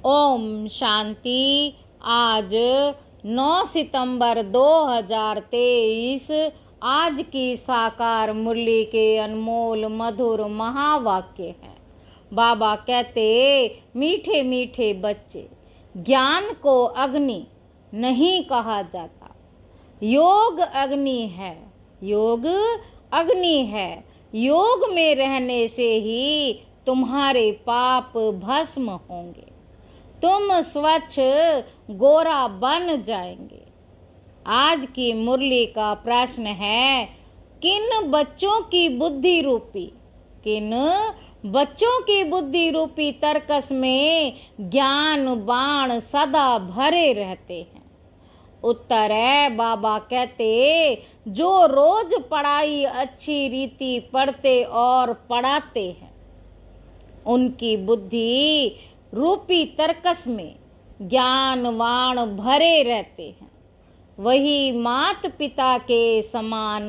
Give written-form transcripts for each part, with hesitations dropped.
ओम शांति। आज 9 सितंबर 2023 आज की साकार मुरली के अनमोल मधुर महावाक्य हैं। बाबा कहते, मीठे मीठे बच्चे, ज्ञान को अग्नि नहीं कहा जाता, योग अग्नि है। योग अग्नि है। योग में रहने से ही तुम्हारे पाप भस्म होंगे, तुम स्वच्छ गोरा बन जाएंगे। आज की मुरली का प्रश्न है, किन बच्चों की बुद्धि रूपी तरकस में ज्ञान बाण सदा भरे रहते हैं? उत्तर है, बाबा कहते, जो रोज पढ़ाई अच्छी रीति पढ़ते और पढ़ाते हैं, उनकी बुद्धि रूपी तरकस में ज्ञानवान भरे रहते हैं। वही मात पिता के समान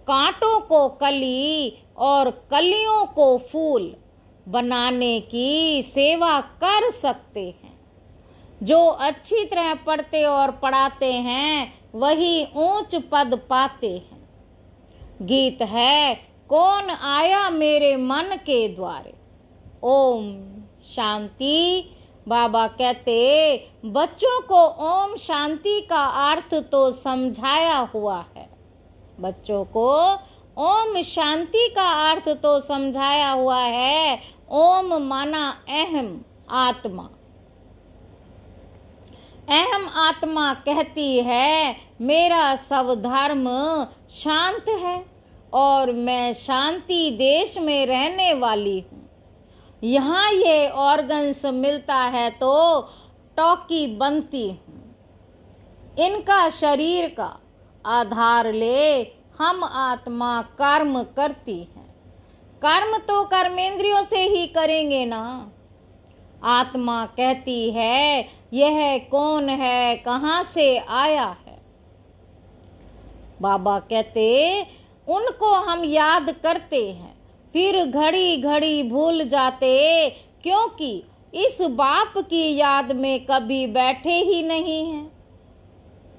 कांटों को कली और कलियों को फूल बनाने की सेवा कर सकते हैं। जो अच्छी तरह पढ़ते और पढ़ाते हैं, वही ऊंच पद पाते हैं। गीत है, कौन आया मेरे मन के द्वारे। ओम शांति। बाबा कहते, बच्चों को ओम शांति का अर्थ तो समझाया हुआ है। बच्चों को ओम शांति का अर्थ तो समझाया हुआ है। ओम माना अहम आत्मा। अहम आत्मा कहती है, मेरा सब धर्म शांत है और मैं शांति देश में रहने वाली हूँ। यहाँ ये ऑर्गन्स मिलता है तो टॉकी बनती हूँ। इनका शरीर का आधार ले हम आत्मा कर्म करती हैं। कर्म तो कर्मेंद्रियों से ही करेंगे ना। आत्मा कहती है, यह कौन है, कहाँ से आया है। बाबा कहते, उनको हम याद करते हैं, फिर घड़ी घड़ी भूल जाते, क्योंकि इस बाप की याद में कभी बैठे ही नहीं हैं।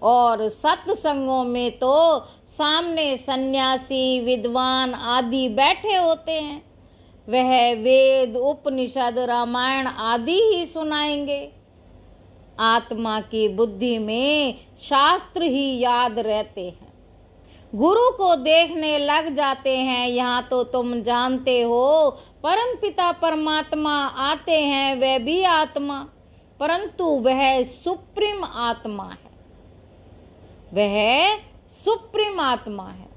और सत्संगों में तो सामने सन्यासी, विद्वान आदि बैठे होते हैं। वह वेद, उपनिषद, रामायण आदि ही सुनाएंगे। आत्मा की बुद्धि में शास्त्र ही याद रहते हैं। गुरु को देखने लग जाते हैं। यहाँ तो तुम जानते हो, परमपिता परमात्मा आते हैं, वह भी आत्मा, परंतु वह सुप्रीम आत्मा है। वह सुप्रीम आत्मा है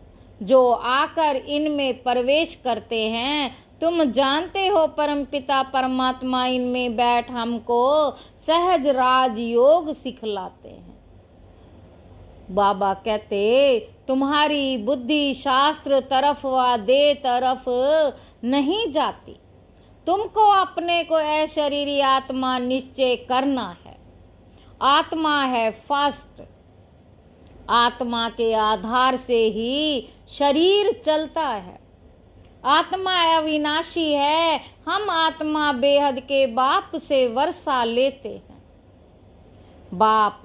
जो आकर इनमें प्रवेश करते हैं। तुम जानते हो, परमपिता परमात्मा इनमें बैठ हमको सहज राज योग सिखलाते हैं। बाबा कहते, तुम्हारी बुद्धि शास्त्र तरफ व दे तरफ नहीं जाती। तुमको अपने को अशरीरी आत्मा निश्चय करना है। आत्मा है फर्स्ट। आत्मा के आधार से ही शरीर चलता है। आत्मा अविनाशी है। हम आत्मा बेहद के बाप से वर्षा लेते हैं। बाप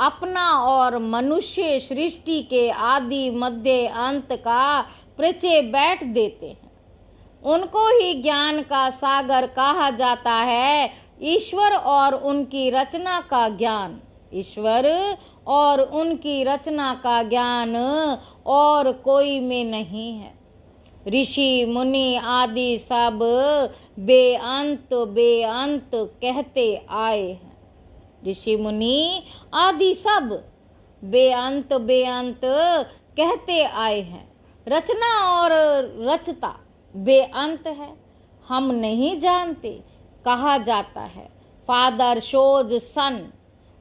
अपना और मनुष्य सृष्टि के आदि मध्य अंत का परिचय बैठ देते हैं। उनको ही ज्ञान का सागर कहा जाता है। ईश्वर और उनकी रचना का ज्ञान, ईश्वर और उनकी रचना का ज्ञान और कोई में नहीं है। ऋषि मुनि आदि सब बेअंत बेअंत कहते आए हैं। ऋषि मुनि आदि सब बेअंत बेअंत कहते आए हैं। रचना और रचता बेअंत है, हम नहीं जानते। कहा जाता है, फादर शोज सन।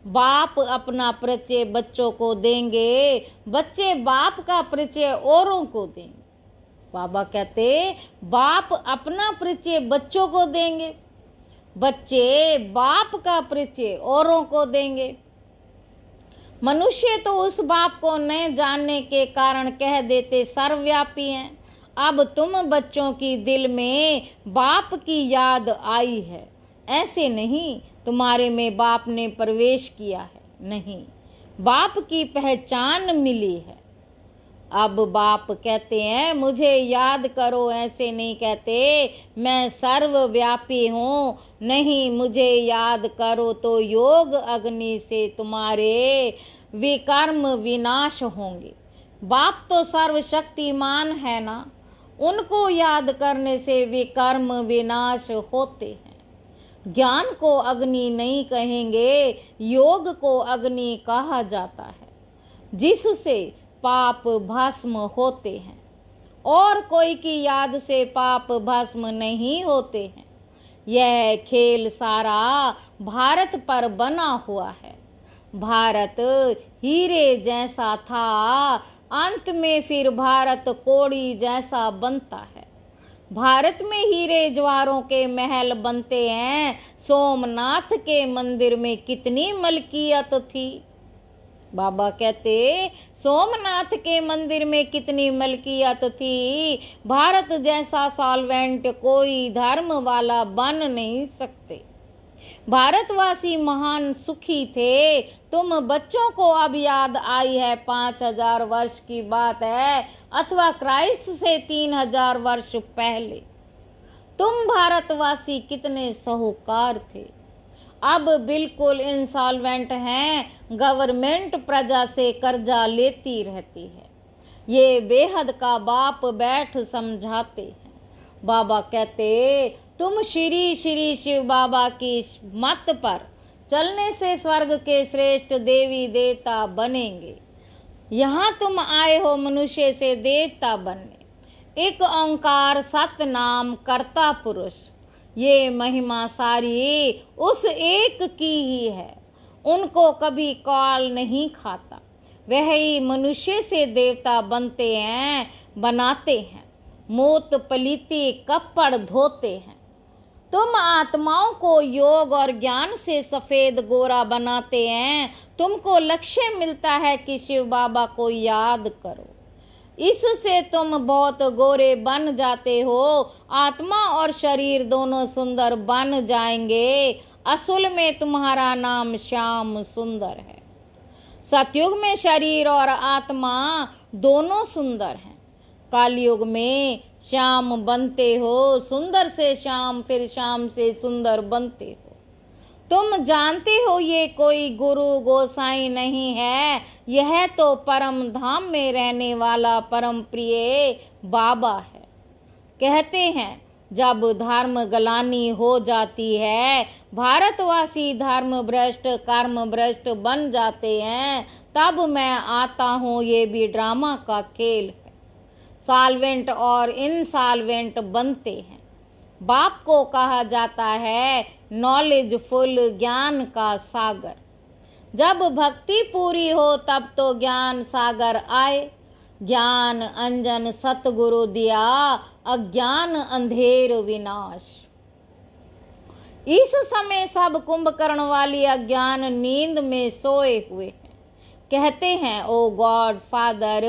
बाप अपना परिचय बच्चों को देंगे, बच्चे बाप का परिचय औरों को देंगे। बाबा कहते, बाप अपना परिचय बच्चों को देंगे, बच्चे बाप का परिचय औरों को देंगे। मनुष्य तो उस बाप को न जानने के कारण कह देते सर्वव्यापी हैं। अब तुम बच्चों की दिल में बाप की याद आई है, ऐसे नहीं तुम्हारे में बाप ने प्रवेश किया है, नहीं, बाप की पहचान मिली है। अब बाप कहते हैं मुझे याद करो, ऐसे नहीं कहते मैं सर्वव्यापी हूँ, नहीं, मुझे याद करो तो योग अग्नि से तुम्हारे विकर्म विनाश होंगे। बाप तो सर्वशक्तिमान है ना, उनको याद करने से विकर्म विनाश होते हैं। ज्ञान को अग्नि नहीं कहेंगे, योग को अग्नि कहा जाता है, जिससे पाप भस्म होते हैं, और कोई की याद से पाप भस्म नहीं होते हैं। यह खेल सारा भारत पर बना हुआ है। भारत हीरे जैसा था, अंत में फिर भारत कौड़ी जैसा बनता है। भारत में हीरे जवाहरों के महल बनते हैं, सोमनाथ के मंदिर में कितनी मलकियत थी। बाबा कहते सोमनाथ के मंदिर में कितनी मलकियत थी। भारत जैसा सॉल्वेंट कोई धर्म वाला बन नहीं सकते। भारतवासी महान सुखी थे। तुम बच्चों को अब याद आई है, 5000 वर्ष की बात है, अथवा क्राइस्ट से 3000 वर्ष पहले। तुम भारतवासी कितने साहूकार थे, अब बिल्कुल इंसॉल्वेंट हैं। गवर्नमेंट प्रजा से कर्जा लेती रहती है। ये बेहद का बाप बैठ समझाते हैं। बाबा कहते तुम श्री श्री शिव बाबा की मत पर चलने से स्वर्ग के श्रेष्ठ देवी देवता बनेंगे। यहाँ तुम आए हो मनुष्य से देवता बनने। एक ओंकार सत नाम करता पुरुष, ये महिमा सारी उस एक की ही है। उनको कभी काल नहीं खाता, वह ही मनुष्य से देवता बनते हैं, बनाते हैं। मूत पलीती कपड़ धोते हैं। तुम आत्माओं को योग और ज्ञान से सफेद गोरा बनाते हैं। तुमको लक्ष्य मिलता है कि शिव बाबा को याद करो, इससे तुम बहुत गोरे बन जाते हो। आत्मा और शरीर दोनों सुंदर बन जाएंगे। असल में तुम्हारा नाम श्याम सुंदर है। सतयुग में शरीर और आत्मा दोनों सुंदर हैं। कालयुग में श्याम बनते हो, सुंदर से श्याम, फिर श्याम से सुंदर बनते हो। तुम जानते हो ये कोई गुरु गोसाई नहीं है, यह तो परम धाम में रहने वाला परम प्रिय बाबा है। कहते हैं जब धर्म गलानी हो जाती है, भारतवासी धर्म भ्रष्ट कर्म भ्रष्ट बन जाते हैं, तब मैं आता हूँ। ये भी ड्रामा का खेल है। सॉल्वेंट और इनसॉल्वेंट बनते हैं। बाप को कहा जाता है नॉलेजफुल, ज्ञान का सागर। जब भक्ति पूरी हो तब तो ज्ञान सागर आए। ज्ञान अंजन सतगुरु दिया, अज्ञान अंधेर विनाश। इस समय सब कुंभकर्ण वाली अज्ञान नींद में सोए हुए हैं। कहते हैं ओ गॉड फादर,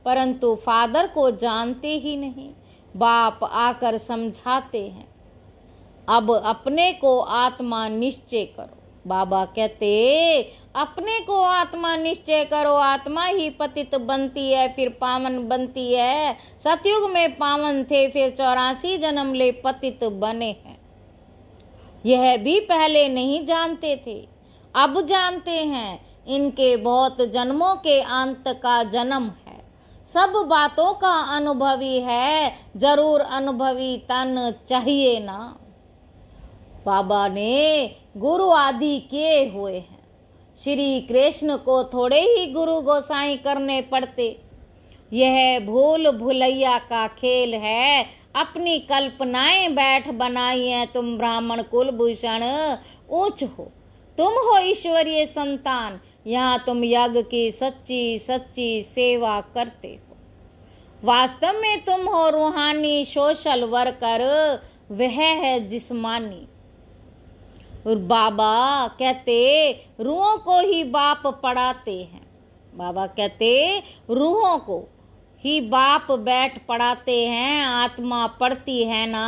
परंतु फादर को जानते ही नहीं। बाप आकर समझाते हैं अब अपने को आत्मा निश्चय करो। बाबा कहते अपने को आत्मा निश्चय करो। आत्मा ही पतित बनती है, फिर पावन बनती है। सतयुग में पावन थे, फिर 84 जन्म ले पतित बने हैं। यह भी पहले नहीं जानते थे, अब जानते हैं। इनके बहुत जन्मों के अंत का जन्म है। सब बातों का अनुभवी है, जरूर अनुभवी तन चाहिए ना। बाबा ने गुरु आदि किए हुए हैं। श्री कृष्ण को थोड़े ही गुरु गोसाई करने पड़ते। यह भूल भुलैया का खेल है। अपनी कल्पनाएं बैठ बनाई हैं। तुम ब्राह्मण कुलभूषण ऊंच हो, तुम हो ईश्वरीय संतान। यहाँ तुम यज्ञ की सच्ची सच्ची सेवा करते हो। वास्तव में तुम हो रूहानी सोशल वर्कर, वह है जिस्मानी। और बाबा कहते रूहों को ही बाप पढ़ाते हैं। बाबा कहते रूहों को ही बाप बैठ पढ़ाते हैं, आत्मा पढ़ती है ना।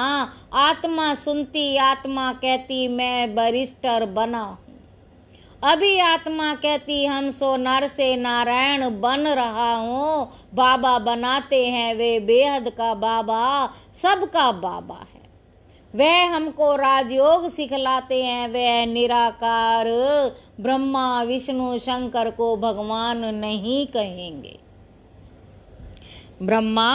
आत्मा सुनती, आत्मा कहती मैं बैरिस्टर बना हूँ। अभी आत्मा कहती हम सो नर से नारायण बन रहा हूँ। बाबा बनाते हैं वे बेहद का बाबा, सबका बाबा है। वह हमको राजयोग सिखलाते हैं, वह निराकार ब्रह्मा विष्णु शंकर को भगवान नहीं कहेंगे। ब्रह्मा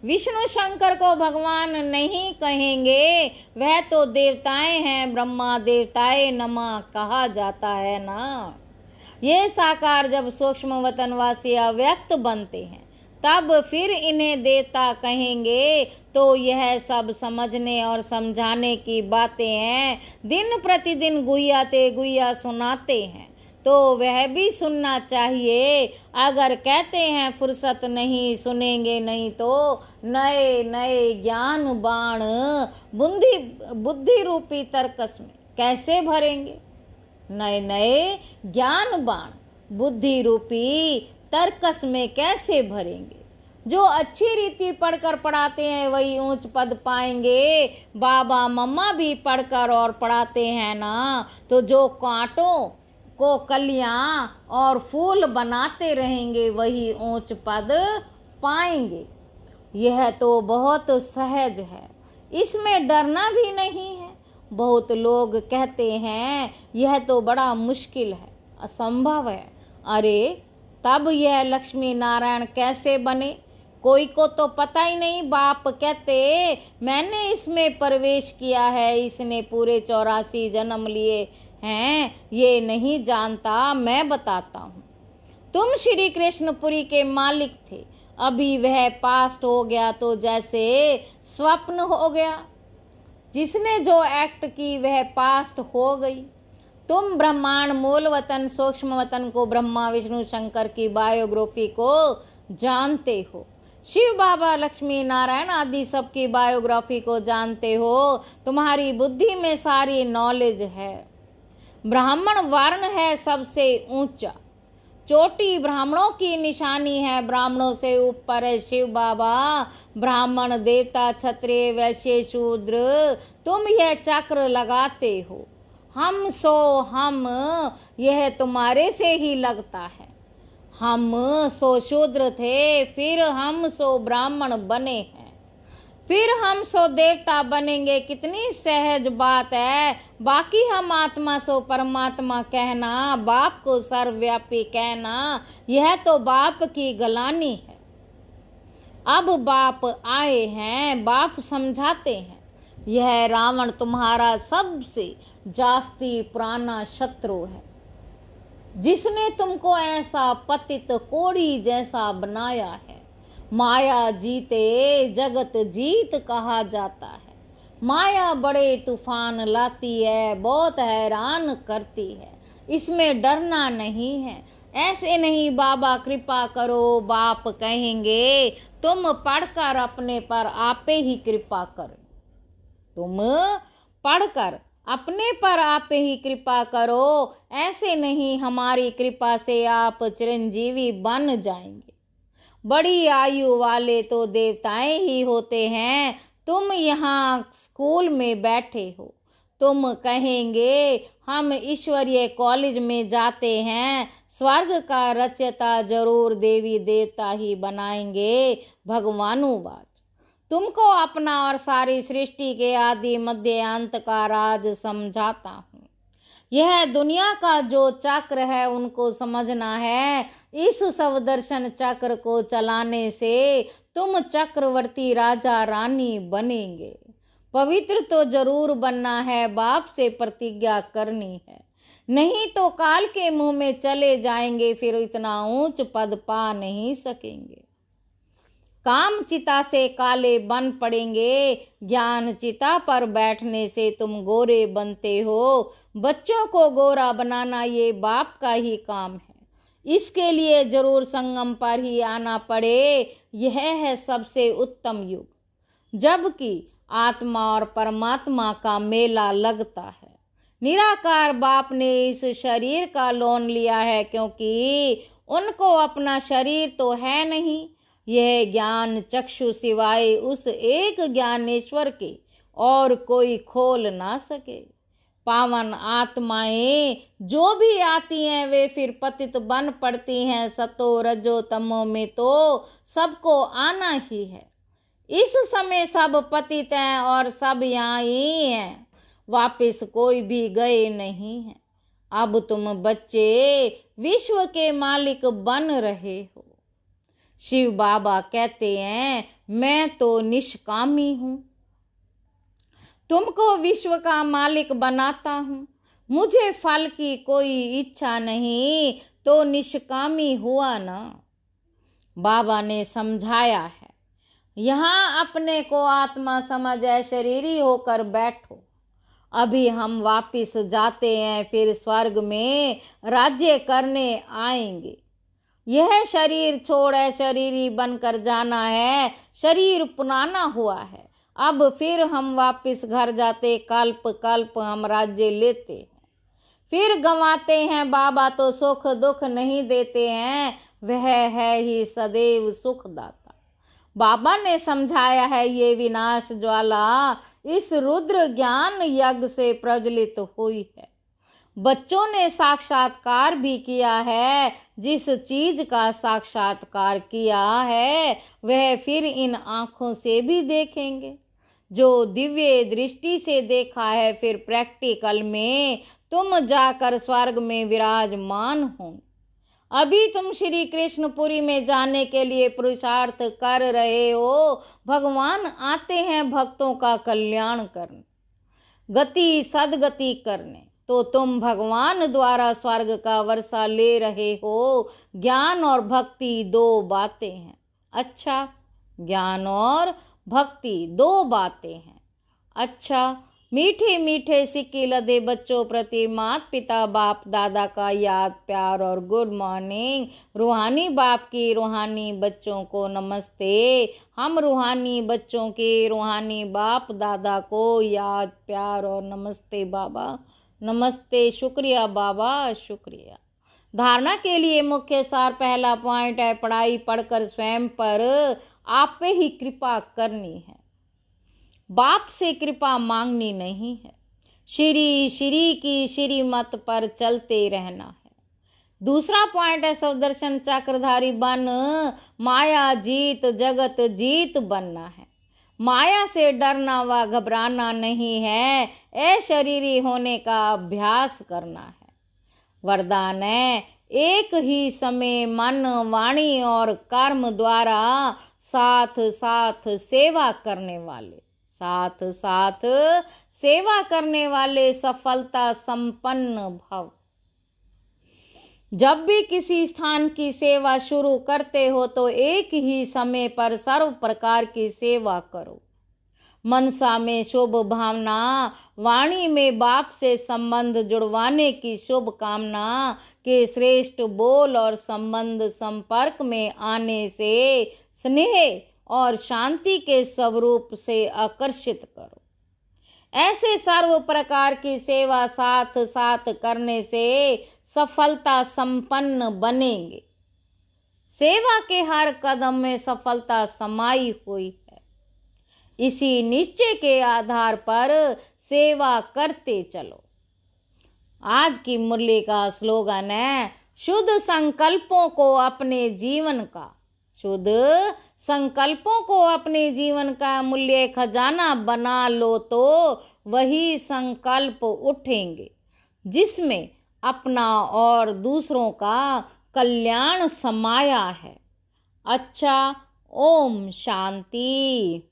विष्णु शंकर को भगवान नहीं कहेंगे, वह तो देवताएं हैं। ब्रह्मा देवताएं नमः कहा जाता है ना। ये साकार जब सूक्ष्म वतनवासी अव्यक्त बनते हैं तब फिर इन्हें देवता कहेंगे। तो यह सब समझने और समझाने की बातें हैं। दिन प्रतिदिन गुइया सुनाते हैं तो वह भी सुनना चाहिए। अगर कहते हैं फुर्सत नहीं, सुनेंगे नहीं, तो नए नए ज्ञान बाण बुद्धि रूपी तर्कस में कैसे भरेंगे। नए नए ज्ञान बाण बुद्धि रूपी तर्कस में कैसे भरेंगे। जो अच्छी रीति पढ़कर पढ़ाते हैं वही ऊंच पद पाएंगे। बाबा मम्मा भी पढ़कर और पढ़ाते हैं ना, तो जो कांटों को कलियां और फूल बनाते रहेंगे वही ऊंच पद पाएंगे। यह तो बहुत सहज है, इसमें डरना भी नहीं है। बहुत लोग कहते हैं यह तो बड़ा मुश्किल है, असंभव है। अरे तब यह लक्ष्मी नारायण कैसे बने, कोई को तो पता ही नहीं। बाप कहते मैंने इसमें प्रवेश किया है, इसने पूरे 84 जन्म लिए हैं, ये नहीं जानता, मैं बताता हूँ। तुम श्री कृष्णपुरी के मालिक थे, अभी वह पास्ट हो गया तो जैसे स्वप्न हो गया। जिसने जो एक्ट की वह पास्ट हो गई। तुम ब्रह्मांड मूल वतन सूक्ष्म वतन को, ब्रह्मा विष्णु शंकर की बायोग्राफी को जानते हो। शिव बाबा लक्ष्मी नारायण आदि सबकी बायोग्राफी को जानते हो। तुम्हारी बुद्धि में सारी नॉलेज है। ब्राह्मण वर्ण है सबसे ऊंचा, चोटी ब्राह्मणों की निशानी है। ब्राह्मणों से ऊपर है शिव बाबा। ब्राह्मण देवता क्षत्रिय वैश्य शूद्र, तुम यह चक्र लगाते हो। हम सो हम, यह तुम्हारे से ही लगता है। हम सो शूद्र थे, फिर हम सो ब्राह्मण बने हैं, फिर हम सो देवता बनेंगे। कितनी सहज बात है। बाकी हम आत्मा सो परमात्मा कहना, बाप को सर्वव्यापी कहना, यह तो बाप की गलानी है। अब बाप आए हैं, बाप समझाते हैं। यह रावण तुम्हारा सबसे जास्ती पुराना शत्रु है, जिसने तुमको ऐसा पतित कोड़ी जैसा बनाया है। माया जीते जगत जीत कहा जाता है। माया बड़े तूफान लाती है, बहुत हैरान करती है, इसमें डरना नहीं है। ऐसे नहीं बाबा कृपा करो, बाप कहेंगे तुम पढ़कर अपने पर आपे ही कृपा करो। तुम पढ़कर अपने पर आप ही कृपा करो। ऐसे नहीं हमारी कृपा से आप चिरंजीवी बन जाएंगे। बड़ी आयु वाले तो देवताएं ही होते हैं। तुम यहाँ स्कूल में बैठे हो, तुम कहेंगे हम ईश्वरीय कॉलेज में जाते हैं, स्वर्ग का रचयिता जरूर देवी देवता ही बनाएंगे। भगवानुवाच, तुमको अपना और सारी सृष्टि के आदि मध्य अंत का राज समझाता हूँ। यह दुनिया का जो चक्र है उनको समझना है। इस सवदर्शन चक्र को चलाने से तुम चक्रवर्ती राजा रानी बनेंगे। पवित्र तो जरूर बनना है, बाप से प्रतिज्ञा करनी है, नहीं तो काल के मुंह में चले जाएंगे, फिर इतना ऊंच पद पा नहीं सकेंगे। काम चिता से काले बन पड़ेंगे, ज्ञान चिता पर बैठने से तुम गोरे बनते हो। बच्चों को गोरा बनाना ये बाप का ही काम है, इसके लिए जरूर संगम पर ही आना पड़े। यह है सबसे उत्तम युग, जबकि आत्मा और परमात्मा का मेला लगता है। निराकार बाप ने इस शरीर का लोन लिया है, क्योंकि उनको अपना शरीर तो है नहीं। यह ज्ञान चक्षु सिवाय उस एक ज्ञानेश्वर के और कोई खोल ना सके। पावन आत्माएं जो भी आती हैं वे फिर पतित बन पड़ती हैं। सतो रजो तमो में तो सबको आना ही है। इस समय सब पतित हैं और सब यहाँ ही हैं, वापिस कोई भी गए नहीं हैं। अब तुम बच्चे विश्व के मालिक बन रहे हो। शिव बाबा कहते हैं मैं तो निष्कामी हूँ, तुमको विश्व का मालिक बनाता हूँ, मुझे फल की कोई इच्छा नहीं, तो निष्कामी हुआ ना। बाबा ने समझाया है यहाँ अपने को आत्मा समझ शरीरी होकर बैठो। अभी हम वापिस जाते हैं, फिर स्वर्ग में राज्य करने आएंगे। यह शरीर छोड़ शरीरी बनकर जाना है। शरीर पुराना हुआ है, अब फिर हम वापिस घर जाते, कल्प कल्प हम राज्य लेते हैं, फिर गंवाते हैं। बाबा तो सुख दुख नहीं देते हैं, वह है ही सदैव सुखदाता। बाबा ने समझाया है ये विनाश ज्वाला इस रुद्र ज्ञान यज्ञ से प्रज्वलित हुई है। बच्चों ने साक्षात्कार भी किया है। जिस चीज का साक्षात्कार किया है वह फिर इन आँखों से भी देखेंगे। जो दिव्य दृष्टि से देखा है फिर प्रैक्टिकल में तुम जाकर स्वर्ग में विराजमान होंगे। अभी तुम श्री कृष्णपुरी में जाने के लिए पुरुषार्थ कर रहे हो। भगवान आते हैं भक्तों का कल्याण करने, गति सदगति करने, तो तुम भगवान द्वारा स्वर्ग का वर्षा ले रहे हो। ज्ञान और भक्ति दो बातें हैं। अच्छा, ज्ञान और भक्ति दो बातें हैं। अच्छा, मीठे मीठे सिक्के लदे बच्चों प्रति माता पिता बाप दादा का याद प्यार और गुड मॉर्निंग। रूहानी बाप की रूहानी बच्चों को नमस्ते। हम रूहानी बच्चों के रूहानी बाप दादा को याद प्यार और नमस्ते बाबा, नमस्ते, शुक्रिया बाबा, शुक्रिया। धारणा के लिए मुख्य सार पहला पॉइंट है पढ़ाई पढ़कर स्वयं पर आप पे ही कृपा करनी है, बाप से कृपा मांगनी नहीं है। श्री की श्रीमत पर चलते रहना है। दूसरा पॉइंट है सवदर्शन चक्रधारी बन माया जीत जगत जीत बनना है। माया से डरना व घबराना नहीं है, अशरीरी होने का अभ्यास करना है। वरदान है एक ही समय मन वाणी और कर्म द्वारा साथ साथ सेवा करने वाले, साथ साथ सेवा करने वाले सफलता संपन्न भव। जब भी किसी स्थान की सेवा शुरू करते हो तो एक ही समय पर सर्व प्रकार की सेवा करो। मनसा में शुभ भावना, वाणी में बाप से संबंध जुड़वाने की शुभ कामना के श्रेष्ठ बोल और संबंध संपर्क में आने से स्नेह और शांति के स्वरूप से आकर्षित करो। ऐसे सर्व प्रकार की सेवा साथ साथ करने से सफलता संपन्न बनेंगे। सेवा के हर कदम में सफलता समाई हुई है। इसी निश्चय के आधार पर सेवा करते चलो। आज की मुरली का स्लोगन है शुद्ध संकल्पों को अपने जीवन का, शुद्ध संकल्पों को अपने जीवन का मूल्य खजाना बना लो तो वही संकल्प उठेंगे जिसमें अपना और दूसरों का कल्याण समाया है। अच्छा, ओम शांति।